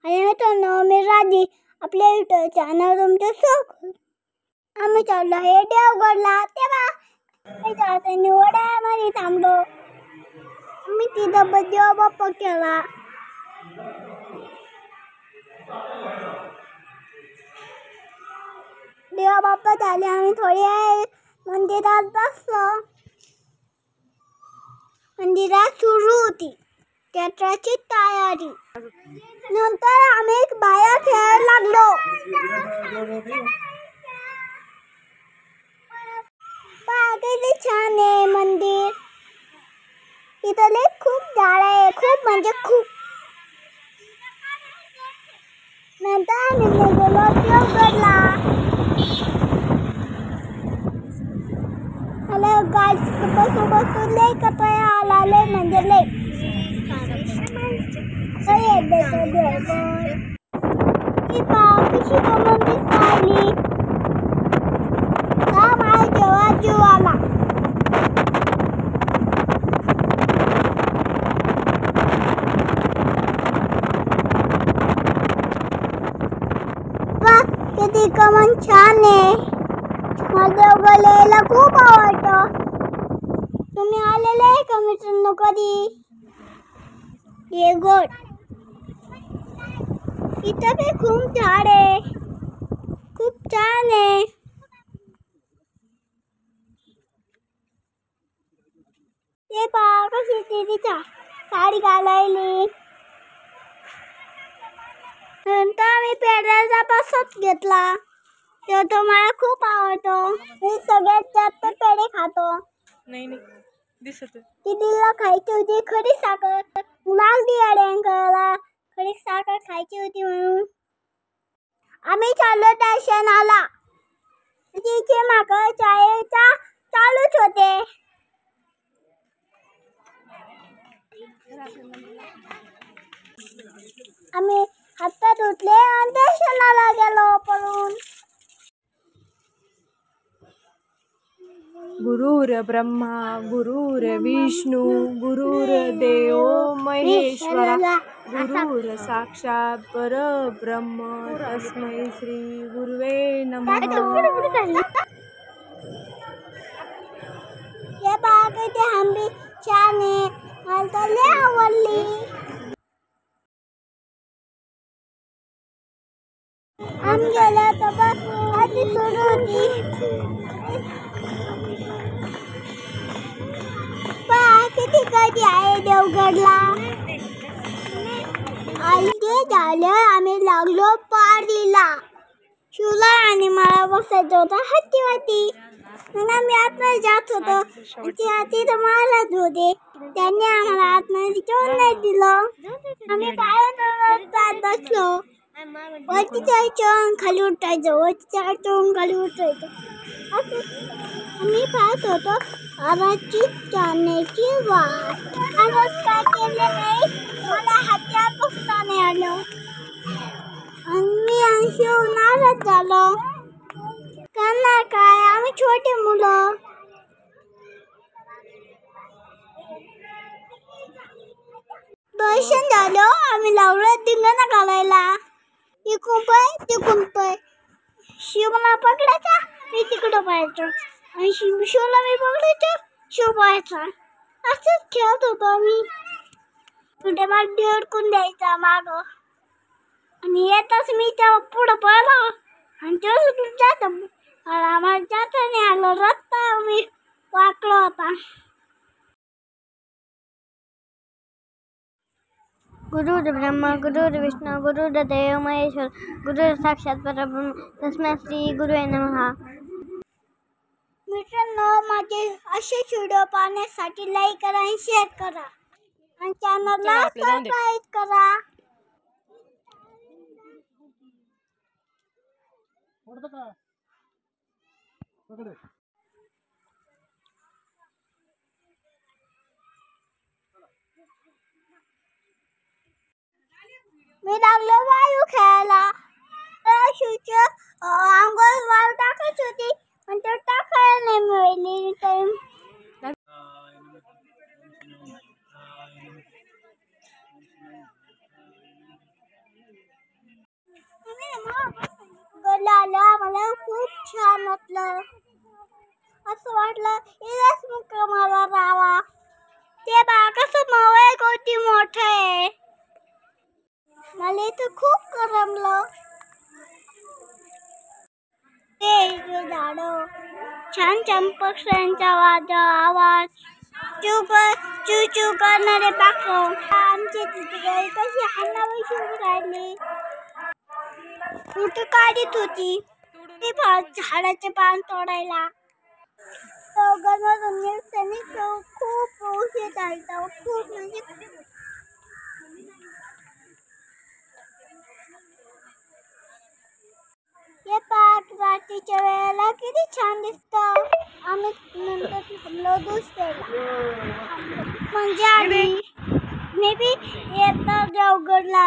आणि मित्रांनो मी राजी आपल्या युट्यूब चॅनल तुमचं स्वागत. आम्ही चाललो आहे देवगडला. तेव्हा निवड्यामध्ये थांबलो. आम्ही तिथं देव बाप्पा केला. देव बाप्पा झाले. आम्ही थोडे मंदिरात बसलो. मंदिरात सुरू होती थिएटरची तयारी. नंतर आम्ही बाया खेळायला लागलो. किती छान आहे मंदिर. इथं खूप झाड आहे. खूप म्हणजे खूप. नंतर आम्ही गेलो देवगडला. मला गाडी बसून लय कटाळा आला. लय म्हणजे लय. किती कमान छान आहे. मला देवगडला खूप आवडतं. तुम्ही आलेले आहे का मित्रांनो कधी देवगड? इथं भी खूप झाड आहे. खूप छान आहे. ते पहा कशी तिचा साडी घालायली. नंतर आम्ही पेढ्याचा प्रसाद घेतला. तो मला खूप आवडतो. मी सगळ्यात जास्त पेढे खातो. नाही दिसत. दीदीला खायची होती खडी साखर. लागली अड्यांकरला खडी साखर खायची होती म्हणून आम्ही चाललो दर्शनाला. तिचे मागं चायचा चालूच होते. आम्ही हात धुतले आणि दर्शनाला गेलो पळून. गुरुर ब्रह्मा गुरुर विष्णू गुरुर्देव महेश्वरा गुरुर साक्षात परब्रह्म तस्मै श्री गुरुवे नमः. हे बघा ते आंबे छान आहे. मला लय आवडली. आम्ही गेलो तर आधी सुरू होती. किती गर्दी आहे देवगडला. आणि ते झालं आम्ही लागलो पारीला. शिवला आणि मला बसायचं होतं हत्तीवरती. मग आम्ही आतमध्ये जात होतो. ती तर मारत होते. त्यांनी आम्हाला आतमध्ये जेवण नाही दिलं. आम्ही बाहेर बसलो. वरती जायचं खाली उठायचं. वरती जायचं खाली उठायचं. आम्ही पाहत होतो आराची जाण्याची वाट. आरोज काय केले नाही. मला हातात बसता नाही आलं. आम्ही नाराज झालो. करणार काय आम्ही छोटे मुलं. दर्शन झालं. आम्ही लागलो धिंगाणा घालायला. इकडून पाय तिकडून पाय. शिवला पकडायचा मी तिकडं पाहायचं. आणि शिवला मी पकडायचं शिव पाहायचा. असंच खेळत होतो आम्ही. कुठे मला ढेडकून द्यायचा मागं. आणि येताच मी त्या पुढं पळलो. आणि तेव्हा जात आम्हाला जाता नाही आलं. रस्ता मी वाकलो होता. गुरुर ब्रह्मा गुरुर विष्णू गुरुर्देव महेश्वर गुरुर साक्षात परब्रह्म तस्मै श्री गुरुवे नमः. मित्रांनो माझे असे व्हिडिओ पाहण्यासाठी लाईक करा आणि शेअर करा आणि चॅनलला सबस्क्राईब करा. मी लागलो वाळू खेळायला. अंघोळ वाळू टाकायची होती पण ते टाकायला नाही मिळाली. टाइम खूप छान वाटलं. असं वाटलं इथेच मुक्कामाला राहावा. ते बघा कसं मावळ किती मोठं आहे. मला इथं खूप करमलं. ते झाडं छान छान पक्ष्यांचा आवाज चू चू करणारे पाखरं. आमची तिथे कशी हाणावशी उभी राहिली. फोटो काढत होती. ती झाडाचे पान तोडायला. खूप उशीर झाला. खूप म्हणजे हे पाठ रात्रीच्या वेळेला किती छान दिसतं. आम्ही नंतर थांबलो दुसऱ्याला. म्हणजे आधी मे बी येता उघडला.